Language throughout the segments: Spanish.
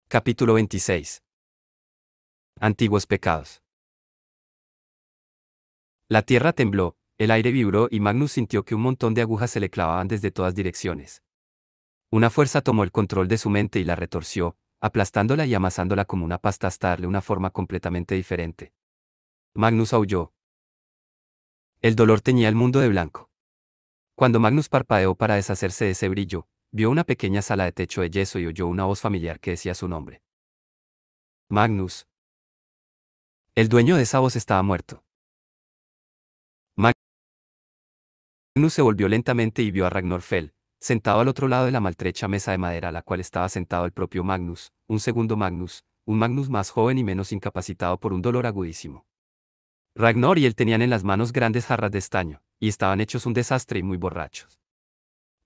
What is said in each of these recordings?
Capítulo 26. Antiguos pecados. La tierra tembló, el aire vibró y Magnus sintió que un montón de agujas se le clavaban desde todas direcciones. Una fuerza tomó el control de su mente y la retorció, aplastándola y amasándola como una pasta hasta darle una forma completamente diferente. Magnus aulló. El dolor teñía el mundo de blanco. Cuando Magnus parpadeó para deshacerse de ese brillo, vio una pequeña sala de techo de yeso y oyó una voz familiar que decía su nombre. Magnus. El dueño de esa voz estaba muerto. Magnus se volvió lentamente y vio a Ragnar Fell, sentado al otro lado de la maltrecha mesa de madera a la cual estaba sentado el propio Magnus, un segundo Magnus, un Magnus más joven y menos incapacitado por un dolor agudísimo. Ragnar y él tenían en las manos grandes jarras de estaño, y estaban hechos un desastre y muy borrachos.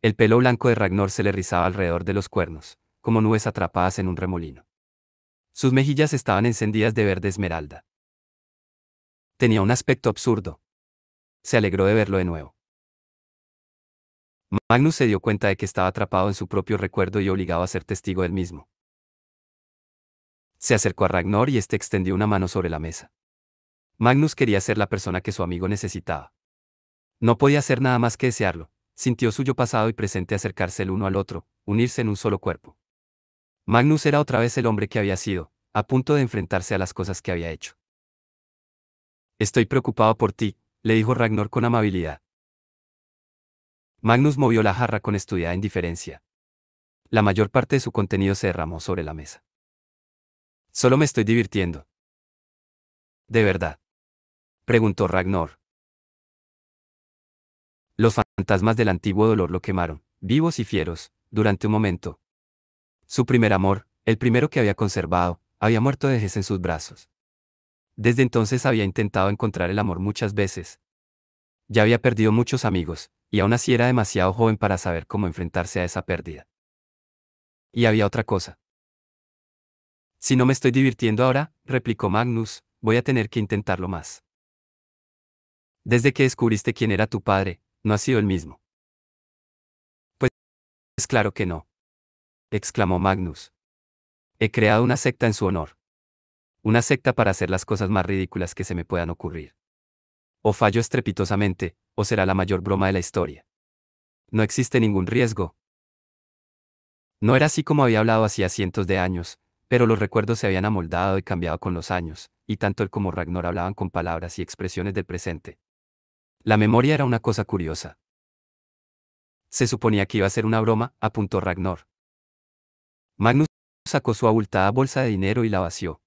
El pelo blanco de Ragnar se le rizaba alrededor de los cuernos, como nubes atrapadas en un remolino. Sus mejillas estaban encendidas de verde esmeralda. Tenía un aspecto absurdo. Se alegró de verlo de nuevo. Magnus se dio cuenta de que estaba atrapado en su propio recuerdo y obligado a ser testigo del mismo. Se acercó a Ragnar y éste extendió una mano sobre la mesa. Magnus quería ser la persona que su amigo necesitaba. No podía hacer nada más que desearlo. Sintió su yo pasado y presente acercarse el uno al otro, unirse en un solo cuerpo. Magnus era otra vez el hombre que había sido, a punto de enfrentarse a las cosas que había hecho. Estoy preocupado por ti, le dijo Ragnar con amabilidad. Magnus movió la jarra con estudiada indiferencia. La mayor parte de su contenido se derramó sobre la mesa. Solo me estoy divirtiendo. ¿De verdad?, preguntó Ragnar. Los fantasmas del antiguo dolor lo quemaron, vivos y fieros, durante un momento. Su primer amor, el primero que había conservado, había muerto de vejez en sus brazos. Desde entonces había intentado encontrar el amor muchas veces. Ya había perdido muchos amigos, y aún así era demasiado joven para saber cómo enfrentarse a esa pérdida. Y había otra cosa. Si no me estoy divirtiendo ahora, replicó Magnus, voy a tener que intentarlo más. Desde que descubriste quién era tu padre, no has sido el mismo. Pues claro que no, exclamó Magnus. He creado una secta en su honor. Una secta para hacer las cosas más ridículas que se me puedan ocurrir. O fallo estrepitosamente, o será la mayor broma de la historia. No existe ningún riesgo. No era así como había hablado hacía cientos de años, pero los recuerdos se habían amoldado y cambiado con los años, y tanto él como Ragnar hablaban con palabras y expresiones del presente. La memoria era una cosa curiosa. Se suponía que iba a ser una broma, apuntó Ragnar. Magnus sacó su abultada bolsa de dinero y la vació.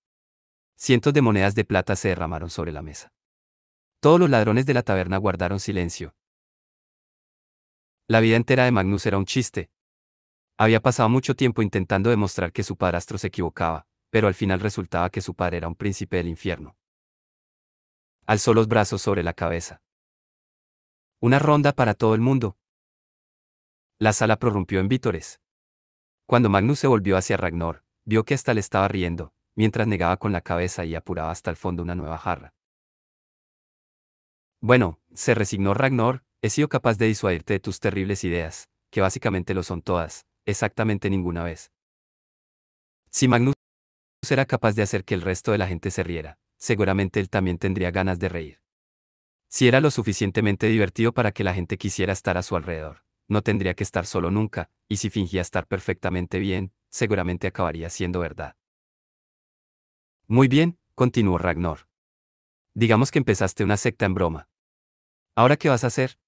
Cientos de monedas de plata se derramaron sobre la mesa. Todos los ladrones de la taberna guardaron silencio. La vida entera de Magnus era un chiste. Había pasado mucho tiempo intentando demostrar que su padrastro se equivocaba, pero al final resultaba que su padre era un príncipe del infierno. Alzó los brazos sobre la cabeza. Una ronda para todo el mundo. La sala prorrumpió en vítores. Cuando Magnus se volvió hacia Ragnar, vio que hasta le estaba riendo, mientras negaba con la cabeza y apuraba hasta el fondo una nueva jarra. Bueno, se resignó Ragnar, he sido capaz de disuadirte de tus terribles ideas, que básicamente lo son todas, exactamente ninguna vez. Si Magnus era capaz de hacer que el resto de la gente se riera, seguramente él también tendría ganas de reír. Si era lo suficientemente divertido para que la gente quisiera estar a su alrededor, no tendría que estar solo nunca, y si fingía estar perfectamente bien, seguramente acabaría siendo verdad. Muy bien, continuó Ragnar. Digamos que empezaste una secta en broma. ¿Ahora qué vas a hacer?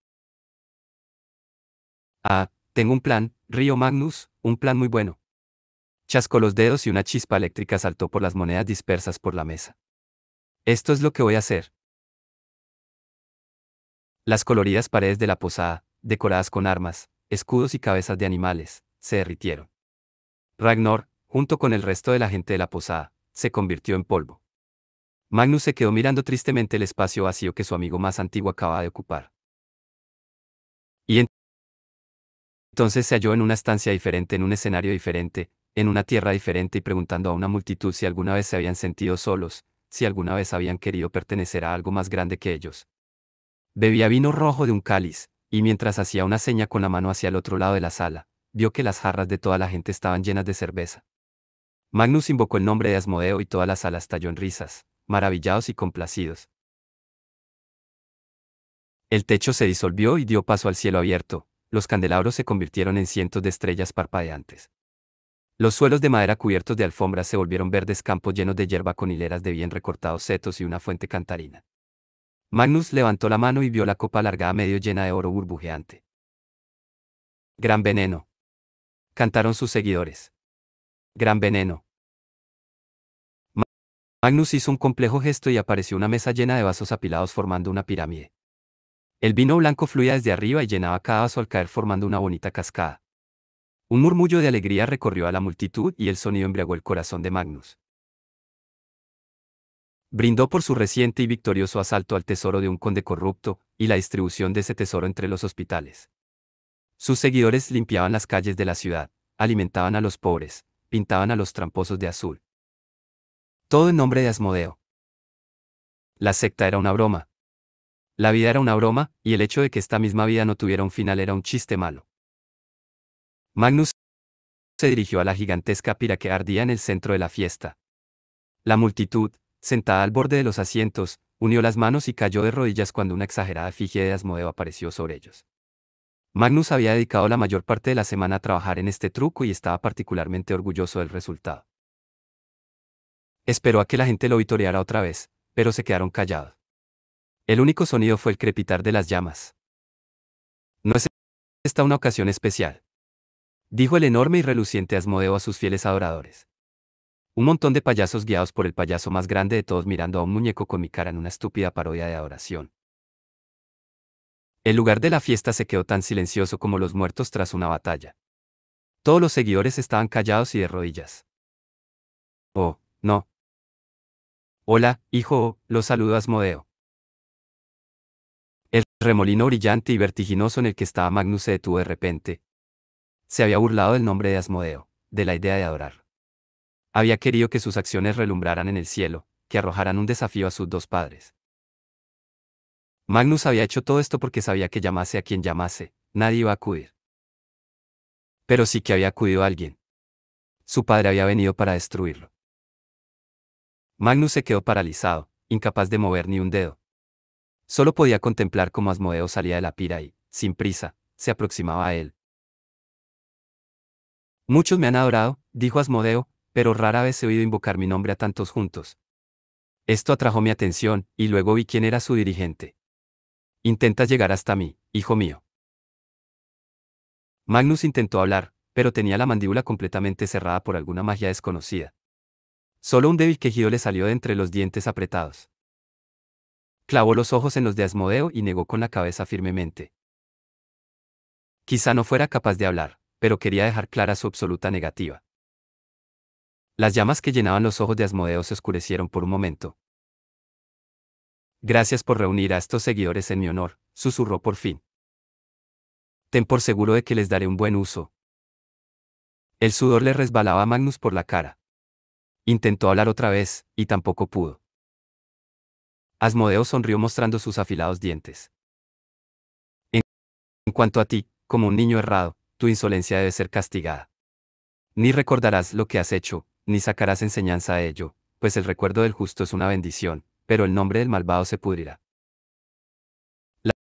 Ah, tengo un plan, río Magnus, un plan muy bueno. Chascó los dedos y una chispa eléctrica saltó por las monedas dispersas por la mesa. Esto es lo que voy a hacer. Las coloridas paredes de la posada, decoradas con armas, escudos y cabezas de animales, se derritieron. Ragnar, junto con el resto de la gente de la posada, se convirtió en polvo. Magnus se quedó mirando tristemente el espacio vacío que su amigo más antiguo acababa de ocupar. Y entonces se halló en una estancia diferente, en un escenario diferente, en una tierra diferente y preguntando a una multitud si alguna vez se habían sentido solos, si alguna vez habían querido pertenecer a algo más grande que ellos. Bebía vino rojo de un cáliz, y mientras hacía una seña con la mano hacia el otro lado de la sala, vio que las jarras de toda la gente estaban llenas de cerveza. Magnus invocó el nombre de Asmodeo y toda la sala estalló en risas, maravillados y complacidos. El techo se disolvió y dio paso al cielo abierto, los candelabros se convirtieron en cientos de estrellas parpadeantes. Los suelos de madera cubiertos de alfombras se volvieron verdes campos llenos de hierba con hileras de bien recortados setos y una fuente cantarina. Magnus levantó la mano y vio la copa alargada medio llena de oro burbujeante. Gran veneno. Cantaron sus seguidores. Gran veneno. Magnus hizo un complejo gesto y apareció una mesa llena de vasos apilados formando una pirámide. El vino blanco fluía desde arriba y llenaba cada vaso al caer formando una bonita cascada. Un murmullo de alegría recorrió a la multitud y el sonido embriagó el corazón de Magnus. Brindó por su reciente y victorioso asalto al tesoro de un conde corrupto, y la distribución de ese tesoro entre los hospitales. Sus seguidores limpiaban las calles de la ciudad, alimentaban a los pobres, pintaban a los tramposos de azul. Todo en nombre de Asmodeo. La secta era una broma. La vida era una broma, y el hecho de que esta misma vida no tuviera un final era un chiste malo. Magnus se dirigió a la gigantesca pira que ardía en el centro de la fiesta. La multitud, sentada al borde de los asientos, unió las manos y cayó de rodillas cuando una exagerada efigie de Asmodeo apareció sobre ellos. Magnus había dedicado la mayor parte de la semana a trabajar en este truco y estaba particularmente orgulloso del resultado. Esperó a que la gente lo vitoreara otra vez, pero se quedaron callados. El único sonido fue el crepitar de las llamas. No es esta una ocasión especial, dijo el enorme y reluciente Asmodeo a sus fieles adoradores. Un montón de payasos guiados por el payaso más grande de todos mirando a un muñeco con mi cara en una estúpida parodia de adoración. El lugar de la fiesta se quedó tan silencioso como los muertos tras una batalla. Todos los seguidores estaban callados y de rodillas. Oh, no. Hola, hijo, lo saludo Asmodeo. El remolino brillante y vertiginoso en el que estaba Magnus se detuvo de repente. Se había burlado del nombre de Asmodeo, de la idea de adorar. Había querido que sus acciones relumbraran en el cielo, que arrojaran un desafío a sus dos padres. Magnus había hecho todo esto porque sabía que llamase a quien llamase, nadie iba a acudir. Pero sí que había acudido alguien. Su padre había venido para destruirlo. Magnus se quedó paralizado, incapaz de mover ni un dedo. Solo podía contemplar cómo Asmodeo salía de la pira y, sin prisa, se aproximaba a él. Muchos me han adorado, dijo Asmodeo, pero rara vez he oído invocar mi nombre a tantos juntos. Esto atrajo mi atención, y luego vi quién era su dirigente. Intentas llegar hasta mí, hijo mío. Magnus intentó hablar, pero tenía la mandíbula completamente cerrada por alguna magia desconocida. Solo un débil quejido le salió de entre los dientes apretados. Clavó los ojos en los de Asmodeo y negó con la cabeza firmemente. Quizá no fuera capaz de hablar, pero quería dejar clara su absoluta negativa. Las llamas que llenaban los ojos de Asmodeo se oscurecieron por un momento. Gracias por reunir a estos seguidores en mi honor, susurró por fin. Ten por seguro de que les daré un buen uso. El sudor le resbalaba a Magnus por la cara. Intentó hablar otra vez, y tampoco pudo. Asmodeo sonrió mostrando sus afilados dientes. En cuanto a ti, como un niño errado, tu insolencia debe ser castigada. Ni recordarás lo que has hecho, ni sacarás enseñanza de ello, pues el recuerdo del justo es una bendición, pero el nombre del malvado se pudrirá.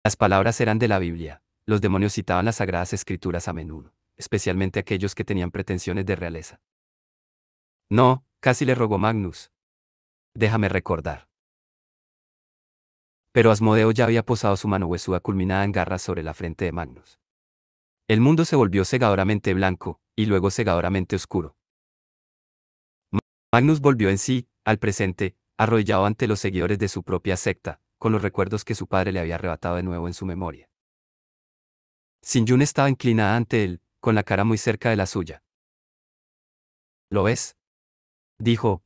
Las palabras eran de la Biblia. Los demonios citaban las sagradas escrituras a menudo, especialmente aquellos que tenían pretensiones de realeza. No, casi le rogó Magnus. Déjame recordar. Pero Asmodeo ya había posado su mano huesuda culminada en garras sobre la frente de Magnus. El mundo se volvió cegadoramente blanco, y luego cegadoramente oscuro. Magnus volvió en sí, al presente, arrodillado ante los seguidores de su propia secta, con los recuerdos que su padre le había arrebatado de nuevo en su memoria. Sin-Yun estaba inclinada ante él, con la cara muy cerca de la suya. ¿Lo ves? Dijo.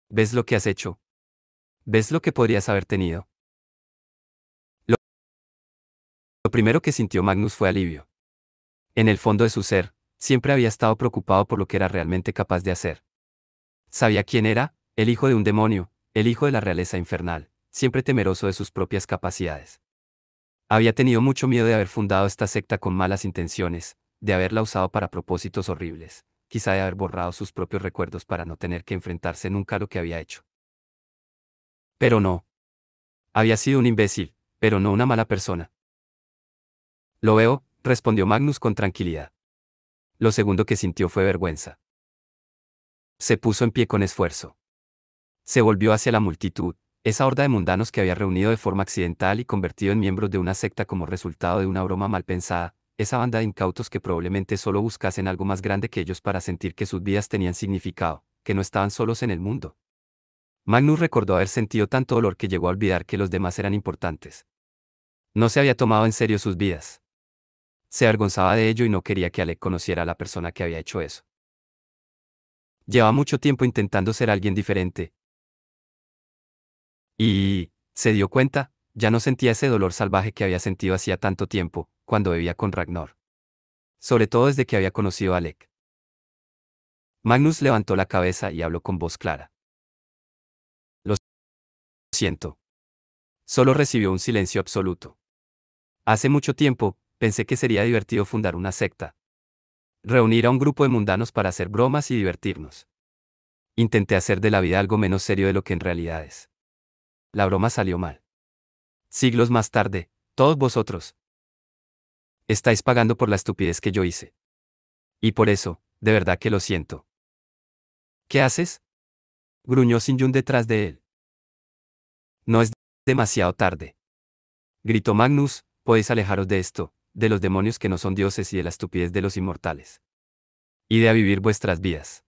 ¿Ves lo que has hecho? ¿Ves lo que podrías haber tenido? Lo primero que sintió Magnus fue alivio. En el fondo de su ser, siempre había estado preocupado por lo que era realmente capaz de hacer. Sabía quién era, el hijo de un demonio, el hijo de la realeza infernal, siempre temeroso de sus propias capacidades. Había tenido mucho miedo de haber fundado esta secta con malas intenciones, de haberla usado para propósitos horribles, quizá de haber borrado sus propios recuerdos para no tener que enfrentarse nunca a lo que había hecho. Pero no. Había sido un imbécil, pero no una mala persona. Lo veo, respondió Magnus con tranquilidad. Lo segundo que sintió fue vergüenza. Se puso en pie con esfuerzo. Se volvió hacia la multitud, esa horda de mundanos que había reunido de forma accidental y convertido en miembros de una secta como resultado de una broma mal pensada, esa banda de incautos que probablemente solo buscasen algo más grande que ellos para sentir que sus vidas tenían significado, que no estaban solos en el mundo. Magnus recordó haber sentido tanto dolor que llegó a olvidar que los demás eran importantes. No se había tomado en serio sus vidas. Se avergonzaba de ello y no quería que Alec conociera a la persona que había hecho eso. Llevaba mucho tiempo intentando ser alguien diferente. Y, se dio cuenta, ya no sentía ese dolor salvaje que había sentido hacía tanto tiempo, cuando vivía con Ragnar. Sobre todo desde que había conocido a Alec. Magnus levantó la cabeza y habló con voz clara. Lo siento. Solo recibió un silencio absoluto. Hace mucho tiempo, pensé que sería divertido fundar una secta. Reunir a un grupo de mundanos para hacer bromas y divertirnos. Intenté hacer de la vida algo menos serio de lo que en realidad es. La broma salió mal. Siglos más tarde, todos vosotros estáis pagando por la estupidez que yo hice. Y por eso, de verdad que lo siento. ¿Qué haces? Gruñó Sin-Yun detrás de él. No es demasiado tarde. Gritó Magnus, podéis alejaros de esto, de los demonios que no son dioses y de la estupidez de los inmortales. Y de a vivir vuestras vidas.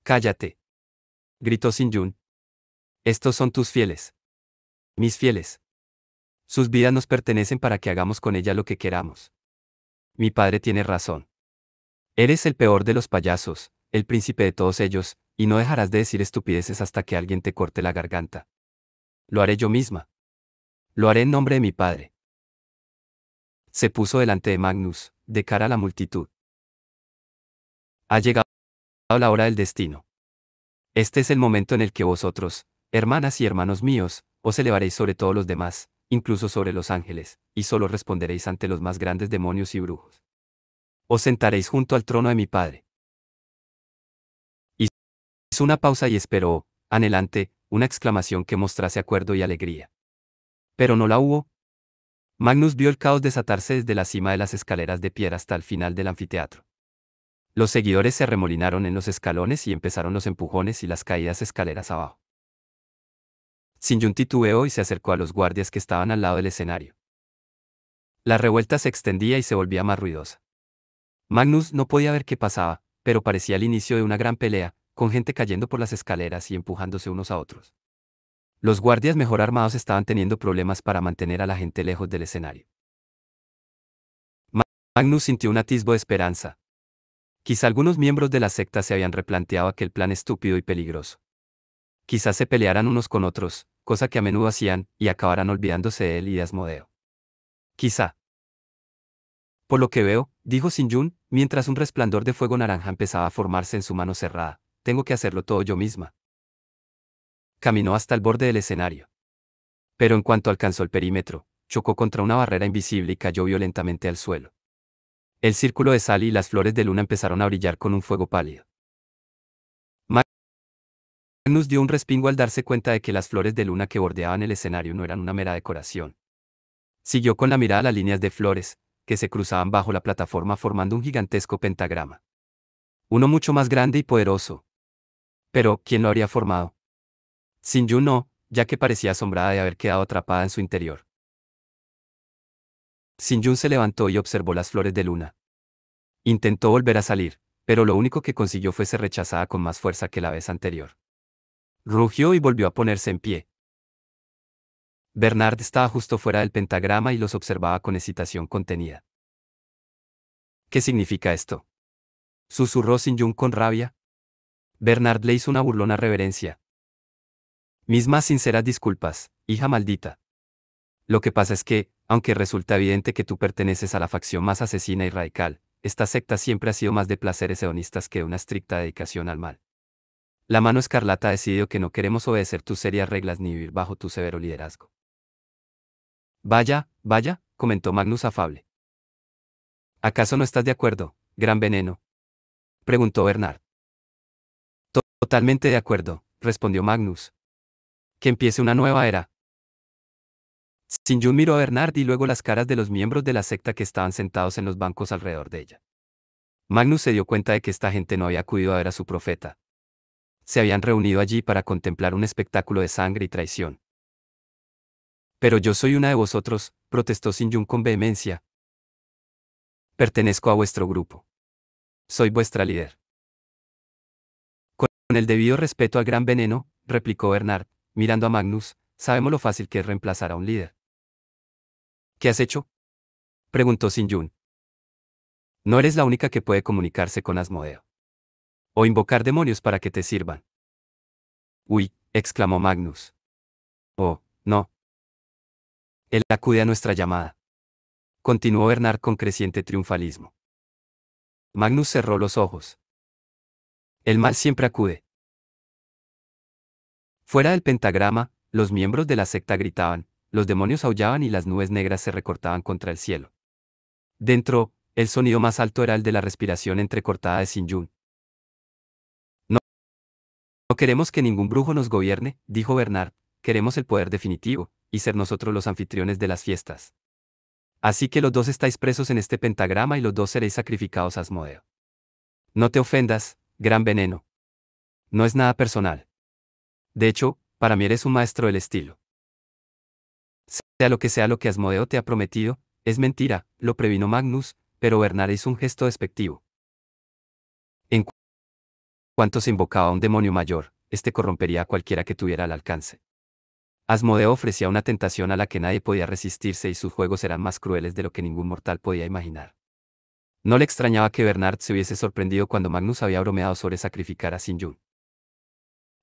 Cállate. Gritó Sin-Yun. Estos son tus fieles. Mis fieles. Sus vidas nos pertenecen para que hagamos con ella lo que queramos. Mi padre tiene razón. Eres el peor de los payasos, el príncipe de todos ellos, y no dejarás de decir estupideces hasta que alguien te corte la garganta. Lo haré yo misma. Lo haré en nombre de mi padre. Se puso delante de Magnus, de cara a la multitud. Ha llegado la hora del destino. Este es el momento en el que vosotros, hermanas y hermanos míos, os elevaréis sobre todos los demás, incluso sobre los ángeles, y solo responderéis ante los más grandes demonios y brujos. Os sentaréis junto al trono de mi padre. Hizo una pausa y esperó, anhelante, una exclamación que mostrase acuerdo y alegría. Pero no la hubo. Magnus vio el caos desatarse desde la cima de las escaleras de piedra hasta el final del anfiteatro. Los seguidores se arremolinaron en los escalones y empezaron los empujones y las caídas escaleras abajo. Sin-Yun titubeó y se acercó a los guardias que estaban al lado del escenario. La revuelta se extendía y se volvía más ruidosa. Magnus no podía ver qué pasaba, pero parecía el inicio de una gran pelea, con gente cayendo por las escaleras y empujándose unos a otros. Los guardias mejor armados estaban teniendo problemas para mantener a la gente lejos del escenario. Magnus sintió un atisbo de esperanza. Quizá algunos miembros de la secta se habían replanteado aquel plan estúpido y peligroso. Quizás se pelearan unos con otros, cosa que a menudo hacían, y acabaran olvidándose de él y de Asmodeo. Quizá. Por lo que veo, dijo Sin-Yun, mientras un resplandor de fuego naranja empezaba a formarse en su mano cerrada, tengo que hacerlo todo yo misma. Caminó hasta el borde del escenario. Pero en cuanto alcanzó el perímetro, chocó contra una barrera invisible y cayó violentamente al suelo. El círculo de sal y las flores de luna empezaron a brillar con un fuego pálido. Magnus dio un respingo al darse cuenta de que las flores de luna que bordeaban el escenario no eran una mera decoración. Siguió con la mirada las líneas de flores, que se cruzaban bajo la plataforma formando un gigantesco pentagrama. Uno mucho más grande y poderoso. Pero, ¿quién lo habría formado? Sin-Yun no, ya que parecía asombrada de haber quedado atrapada en su interior. Sin-Yun se levantó y observó las flores de luna. Intentó volver a salir, pero lo único que consiguió fue ser rechazada con más fuerza que la vez anterior. Rugió y volvió a ponerse en pie. Bernard estaba justo fuera del pentagrama y los observaba con excitación contenida. ¿Qué significa esto? Susurró Sin-Yun con rabia. Bernard le hizo una burlona reverencia. Mis más sinceras disculpas, hija maldita. Lo que pasa es que, aunque resulta evidente que tú perteneces a la facción más asesina y radical, esta secta siempre ha sido más de placeres hedonistas que de una estricta dedicación al mal. La Mano Escarlata ha decidido que no queremos obedecer tus serias reglas ni vivir bajo tu severo liderazgo. Vaya, vaya, comentó Magnus afable. ¿Acaso no estás de acuerdo, gran veneno? Preguntó Bernard. Totalmente de acuerdo, respondió Magnus. Que empiece una nueva era. Sin-Yun miró a Bernard y luego las caras de los miembros de la secta que estaban sentados en los bancos alrededor de ella. Magnus se dio cuenta de que esta gente no había acudido a ver a su profeta. Se habían reunido allí para contemplar un espectáculo de sangre y traición. Pero yo soy una de vosotros, protestó Sin-Yun con vehemencia. Pertenezco a vuestro grupo. Soy vuestra líder. Con el debido respeto al gran veneno, replicó Bernard, mirando a Magnus, sabemos lo fácil que es reemplazar a un líder. ¿Qué has hecho? Preguntó Sin-Yun. No eres la única que puede comunicarse con Asmodeo. O invocar demonios para que te sirvan. Uy, exclamó Magnus. Oh, no. Él acude a nuestra llamada. Continuó Bernard con creciente triunfalismo. Magnus cerró los ojos. El mal siempre acude. Fuera del pentagrama, los miembros de la secta gritaban, los demonios aullaban y las nubes negras se recortaban contra el cielo. Dentro, el sonido más alto era el de la respiración entrecortada de Sin-Yun. No, no queremos que ningún brujo nos gobierne, dijo Bernard, queremos el poder definitivo, y ser nosotros los anfitriones de las fiestas. Así que los dos estáis presos en este pentagrama y los dos seréis sacrificados a Asmodeo. No te ofendas, gran veneno. No es nada personal. De hecho, para mí eres un maestro del estilo. Sea lo que Asmodeo te ha prometido, es mentira, lo previno Magnus, pero Bernard hizo un gesto despectivo. En cuanto se invocaba a un demonio mayor, este corrompería a cualquiera que tuviera al alcance. Asmodeo ofrecía una tentación a la que nadie podía resistirse y sus juegos eran más crueles de lo que ningún mortal podía imaginar. No le extrañaba que Bernard se hubiese sorprendido cuando Magnus había bromeado sobre sacrificar a Sin-Yun.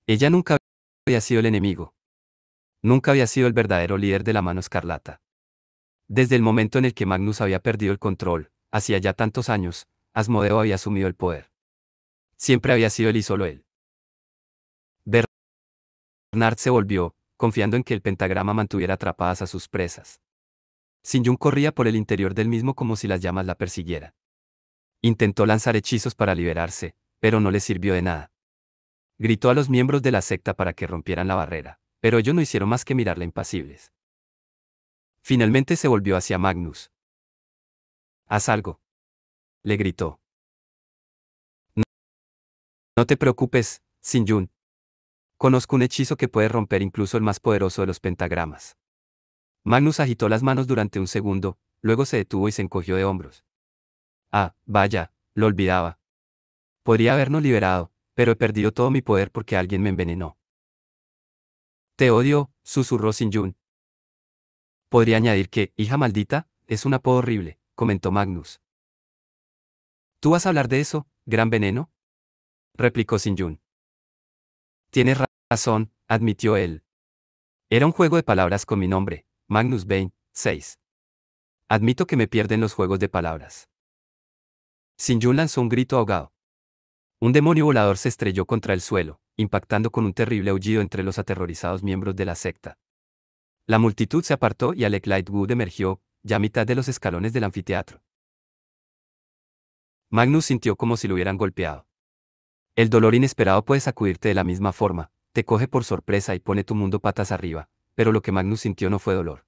Ella nunca había sido el enemigo. Nunca había sido el verdadero líder de la mano escarlata. Desde el momento en el que Magnus había perdido el control, hacía ya tantos años, Asmodeo había asumido el poder. Siempre había sido él y solo él. Bernard se volvió, confiando en que el pentagrama mantuviera atrapadas a sus presas. Sin-Yun corría por el interior del mismo como si las llamas la persiguieran. Intentó lanzar hechizos para liberarse, pero no le sirvió de nada. Gritó a los miembros de la secta para que rompieran la barrera, pero ellos no hicieron más que mirarla impasibles. Finalmente se volvió hacia Magnus. «Haz algo», le gritó. «No, no te preocupes, Sin-Yun. Conozco un hechizo que puede romper incluso el más poderoso de los pentagramas». Magnus agitó las manos durante un segundo, luego se detuvo y se encogió de hombros. «Ah, vaya, lo olvidaba. Podría habernos liberado, pero he perdido todo mi poder porque alguien me envenenó». «Te odio», susurró Sin-Yun. Podría añadir que, hija maldita, es un apodo horrible, comentó Magnus. ¿Tú vas a hablar de eso, gran veneno?, replicó Sin-Yun. Tienes razón, admitió él. Era un juego de palabras con mi nombre, Magnus Bane, 6. Admito que me pierden los juegos de palabras. Sin-Yun lanzó un grito ahogado. Un demonio volador se estrelló contra el suelo, impactando con un terrible aullido entre los aterrorizados miembros de la secta. La multitud se apartó y Alec Lightwood emergió, ya a mitad de los escalones del anfiteatro. Magnus sintió como si lo hubieran golpeado. El dolor inesperado puede sacudirte de la misma forma, te coge por sorpresa y pone tu mundo patas arriba, pero lo que Magnus sintió no fue dolor.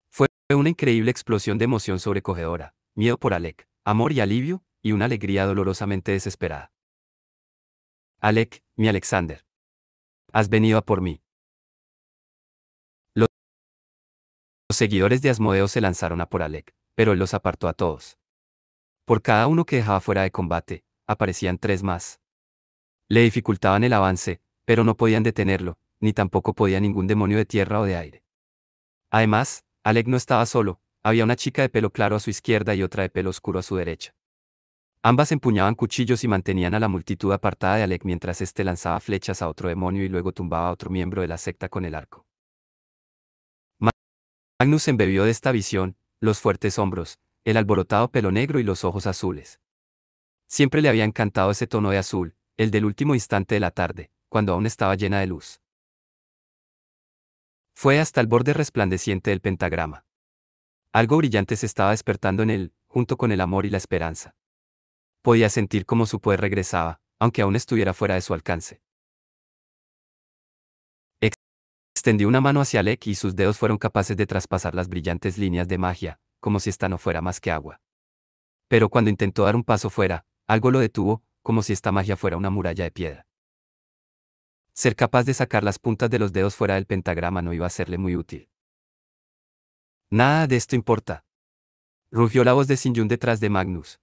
Fue una increíble explosión de emoción sobrecogedora, miedo por Alec, amor y alivio, y una alegría dolorosamente desesperada. Alec, mi Alexander. Has venido a por mí. Los seguidores de Asmodeo se lanzaron a por Alec, pero él los apartó a todos. Por cada uno que dejaba fuera de combate, aparecían 3 más. Le dificultaban el avance, pero no podían detenerlo, ni tampoco podía ningún demonio de tierra o de aire. Además, Alec no estaba solo, había una chica de pelo claro a su izquierda y otra de pelo oscuro a su derecha. Ambas empuñaban cuchillos y mantenían a la multitud apartada de Alec mientras éste lanzaba flechas a otro demonio y luego tumbaba a otro miembro de la secta con el arco. Magnus se embebió de esta visión, los fuertes hombros, el alborotado pelo negro y los ojos azules. Siempre le había encantado ese tono de azul, el del último instante de la tarde, cuando aún estaba llena de luz. Fue hasta el borde resplandeciente del pentagrama. Algo brillante se estaba despertando en él, junto con el amor y la esperanza. Podía sentir cómo su poder regresaba, aunque aún estuviera fuera de su alcance. Extendió una mano hacia Alec y sus dedos fueron capaces de traspasar las brillantes líneas de magia, como si esta no fuera más que agua. Pero cuando intentó dar un paso fuera, algo lo detuvo, como si esta magia fuera una muralla de piedra. Ser capaz de sacar las puntas de los dedos fuera del pentagrama no iba a serle muy útil. Nada de esto importa. Rugió la voz de Sin Yun detrás de Magnus.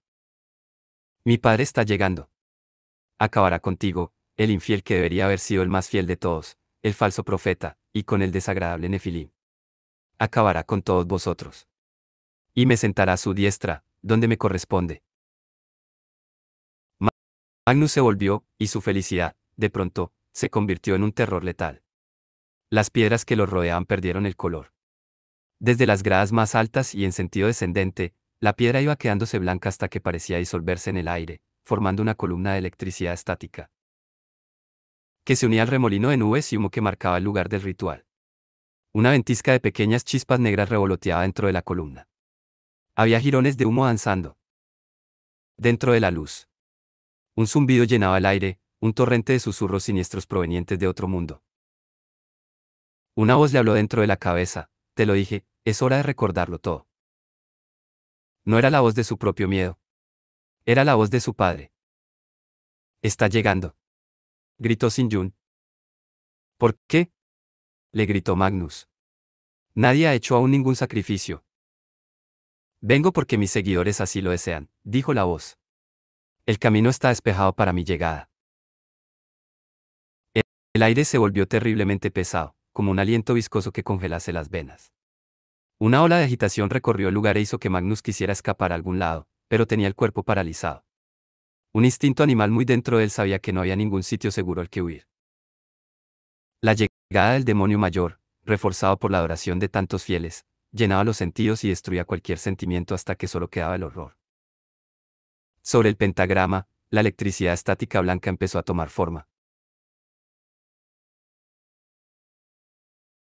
Mi padre está llegando. Acabará contigo, el infiel que debería haber sido el más fiel de todos, el falso profeta, y con el desagradable Nefilim. Acabará con todos vosotros. Y me sentará a su diestra, donde me corresponde. Magnus se volvió, y su felicidad, de pronto, se convirtió en un terror letal. Las piedras que lo rodeaban perdieron el color. Desde las gradas más altas y en sentido descendente, la piedra iba quedándose blanca hasta que parecía disolverse en el aire, formando una columna de electricidad estática, que se unía al remolino de nubes y humo que marcaba el lugar del ritual. Una ventisca de pequeñas chispas negras revoloteaba dentro de la columna. Había jirones de humo danzando dentro de la luz. Un zumbido llenaba el aire, un torrente de susurros siniestros provenientes de otro mundo. Una voz le habló dentro de la cabeza: te lo dije, es hora de recordarlo todo. No era la voz de su propio miedo. Era la voz de su padre. Está llegando, gritó Sin Yun. ¿Por qué? Le gritó Magnus. Nadie ha hecho aún ningún sacrificio. Vengo porque mis seguidores así lo desean, dijo la voz. El camino está despejado para mi llegada. El aire se volvió terriblemente pesado, como un aliento viscoso que congelase las venas. Una ola de agitación recorrió el lugar e hizo que Magnus quisiera escapar a algún lado, pero tenía el cuerpo paralizado. Un instinto animal muy dentro de él sabía que no había ningún sitio seguro al que huir. La llegada del demonio mayor, reforzado por la adoración de tantos fieles, llenaba los sentidos y destruía cualquier sentimiento hasta que solo quedaba el horror. Sobre el pentagrama, la electricidad estática blanca empezó a tomar forma.